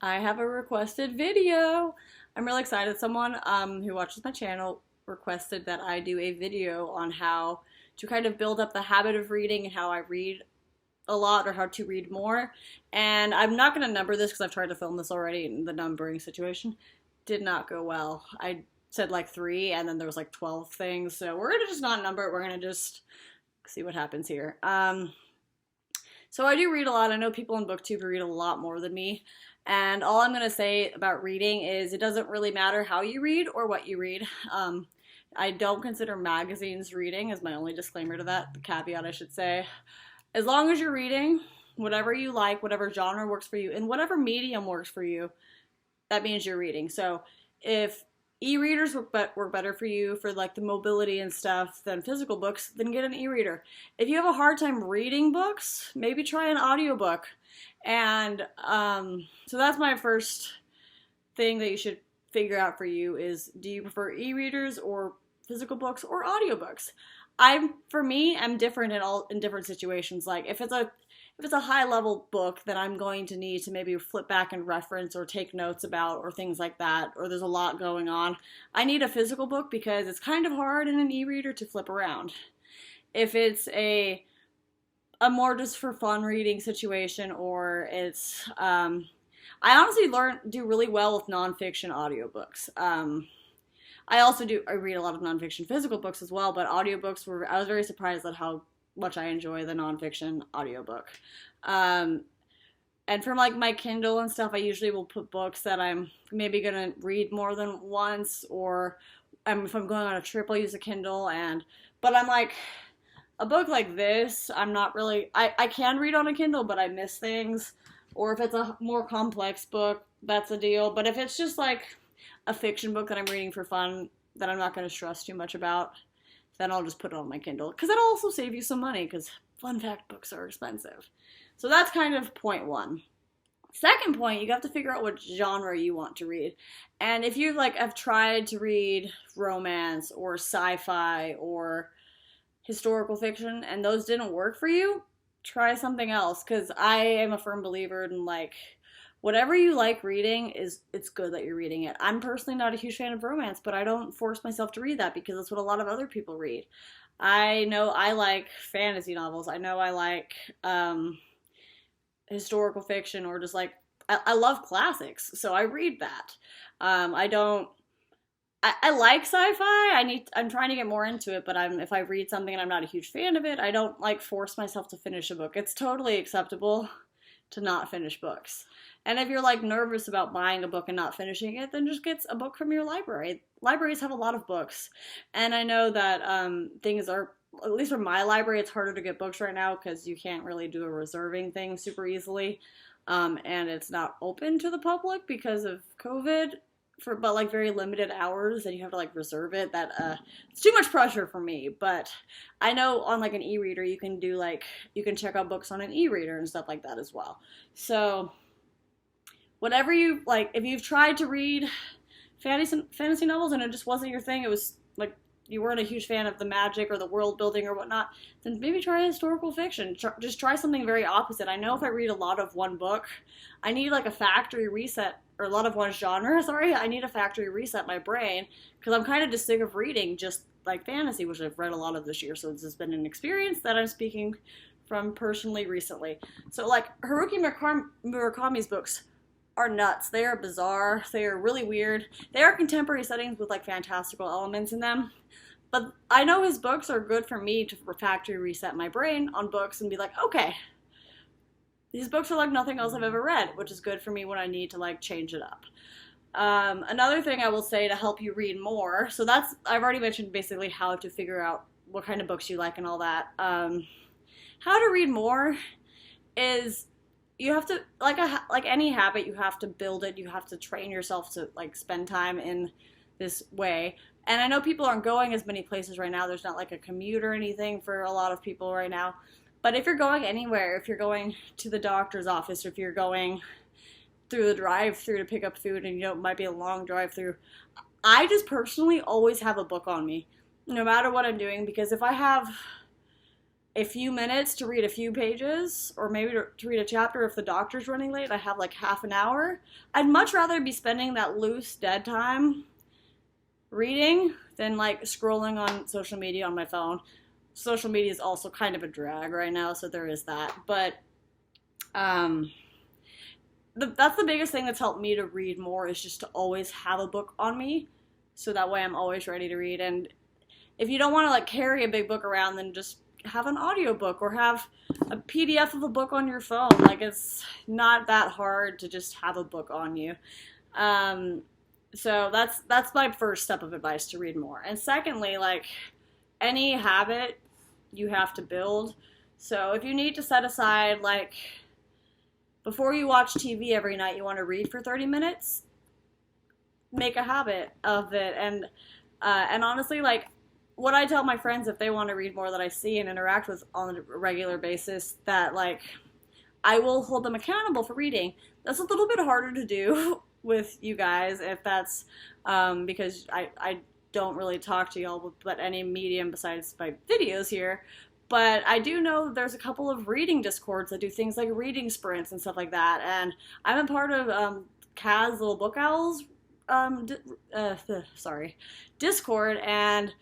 I have a requested video. I'm really excited. Someone who watches my channel requested that I do a video on how to kind of build up the habit of reading and how I read a lot or how to read more. And I'm not going to number this because I've tried to film this already and the numbering situation did not go well. I said like 3 and then there was like 12 things. So we're going to just not number it. We're going to just see what happens here. So I do read a lot. I know people on BookTube read a lot more than me. And all I'm going to say about reading is it doesn't really matter how you read or what you read. I don't consider magazines reading, is my only disclaimer to that, the caveat I should say. As long as you're reading, whatever you like, whatever genre works for you, and whatever medium works for you, that means you're reading. So if e-readers work better for you for like the mobility and stuff than physical books, then get an e-reader. If you have a hard time reading books, maybe try an audiobook. And so that's my first thing that you should figure out for you is, do you prefer e-readers or physical books or audiobooks? For me, I'm different in different situations. Like if it's a high level book that I'm going to need to maybe flip back and reference or take notes about or things like that, or there's a lot going on, I need a physical book because it's kind of hard in an e-reader to flip around. If it's a more just for fun reading situation, or it's I honestly do really well with nonfiction audiobooks. I read a lot of nonfiction physical books as well, but audiobooks I was very surprised at how much I enjoy the nonfiction audiobook. And from like my Kindle and stuff, I usually will put books that I'm maybe gonna read more than once, or if I'm going on a trip, I'll use a Kindle. But I'm like, a book like this, I'm not really, I can read on a Kindle, but I miss things. Or if it's a more complex book, that's a deal. But if it's just like a fiction book that I'm reading for fun, that I'm not going to stress too much about, then I'll just put it on my Kindle. Because that'll also save you some money, because fun fact books are expensive. So that's kind of point one. Second point, you have to figure out what genre you want to read. And if you have tried to read romance or sci-fi or historical fiction and those didn't work for you, try something else. Because I am a firm believer in whatever you like reading, it's good that you're reading it. I'm personally not a huge fan of romance, but I don't force myself to read that because that's what a lot of other people read. I know I like fantasy novels. I know I like historical fiction, or just I love classics, so I read that. I like sci-fi. I'm trying to get more into it, but if I read something and I'm not a huge fan of it, I don't force myself to finish a book. It's totally acceptable to not finish books. And if you're nervous about buying a book and not finishing it, then just get a book from your library. Libraries have a lot of books. And I know that things are, at least for my library, it's harder to get books right now because you can't really do a reserving thing super easily. And it's not open to the public because of COVID, but very limited hours, and you have to reserve it. It's too much pressure for me. But I know on an e-reader you can do you can check out books on an e-reader and stuff like that as well. So whatever you if you've tried to read fantasy novels and it just wasn't your thing, it was you weren't a huge fan of the magic or the world building or whatnot, then maybe try historical fiction. Just try something very opposite. I know if I read a lot of one book, I need a factory reset, or a lot of one genre, sorry, I need a factory reset my brain, because I'm kind of just sick of reading just fantasy, which I've read a lot of this year, so this has been an experience that I'm speaking from personally recently. So Haruki Murakami's books are nuts. They are bizarre. They are really weird. They are contemporary settings with fantastical elements in them. But I know his books are good for me to factory reset my brain on books and be okay, these books are nothing else I've ever read, which is good for me when I need to change it up. Another thing I will say to help you read more, so I've already mentioned basically how to figure out what kind of books you like and all that. How to read more is, you have to, like any habit, you have to build it. You have to train yourself to spend time in this way. And I know people aren't going as many places right now. There's not a commute or anything for a lot of people right now. But if you're going anywhere, if you're going to the doctor's office, or if you're going through the drive-thru to pick up food, and it might be a long drive-thru, I just personally always have a book on me, no matter what I'm doing, because if I have a few minutes to read a few pages, or maybe to read a chapter if the doctor's running late. I have like half an hour. I'd much rather be spending that loose dead time reading than like scrolling on social media on my phone. Social media is also kind of a drag right now, so there is that. But that's the biggest thing that's helped me to read more, is just to always have a book on me, so that way I'm always ready to read. And if you don't want to like carry a big book around, then just have an audiobook or have a PDF of a book on your phone. Like, it's not that hard to just have a book on you. So that's my first step of advice, to read more. And secondly, like, any habit you have to build. So if you need to set aside, like, before you watch TV every night, you want to read for 30 minutes, make a habit of it. And honestly, like, what I tell my friends, if they want to read more that I see and interact with on a regular basis, that, like, I will hold them accountable for reading. That's a little bit harder to do with you guys, if that's because I don't really talk to y'all but any medium besides my videos here. But I do know there's a couple of reading discords that do things like reading sprints and stuff like that. And I'm a part of Kaz Little Book Owls Discord, and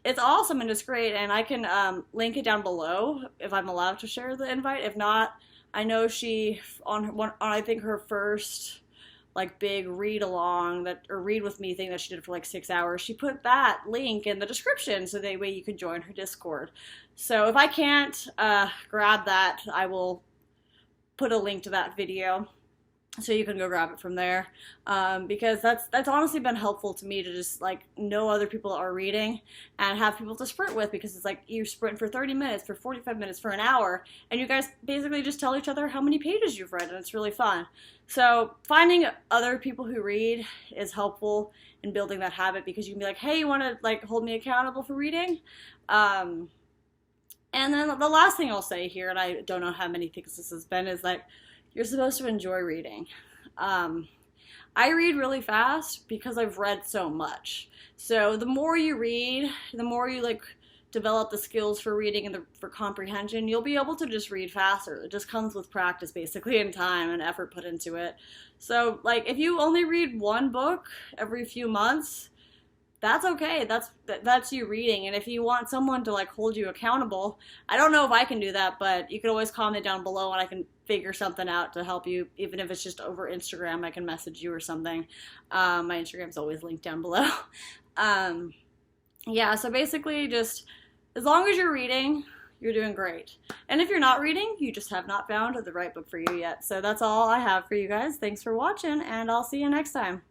it's awesome and it's great. And I can link it down below if I'm allowed to share the invite. If not, I know she on I think her first like big read along or read with me thing that she did for like 6 hours, she put that link in the description so that way you can join her Discord. So if I can't grab that, I will put a link to that video so you can go grab it from there, because that's honestly been helpful to me, to just like know other people are reading and have people to sprint with, because it's like you sprint for 30 minutes, for 45 minutes, for an hour, and you guys basically just tell each other how many pages you've read, and it's really fun. So finding other people who read is helpful in building that habit, because you can be like, hey, you want to like hold me accountable for reading? And then the last thing I'll say here, and I don't know how many things this has been, is like, you're supposed to enjoy reading. I read really fast because I've read so much. So the more you read, the more you like develop the skills for reading and for comprehension, you'll be able to just read faster. It just comes with practice, basically, and time and effort put into it. So like, if you only read one book every few months, that's okay. That's you reading. And if you want someone to like hold you accountable, I don't know if I can do that, but you can always comment down below and I can figure something out to help you. Even if it's just over Instagram, I can message you or something. My Instagram's always linked down below. Yeah, so basically just as long as you're reading, you're doing great. And if you're not reading, you just have not found the right book for you yet. So that's all I have for you guys. Thanks for watching, and I'll see you next time.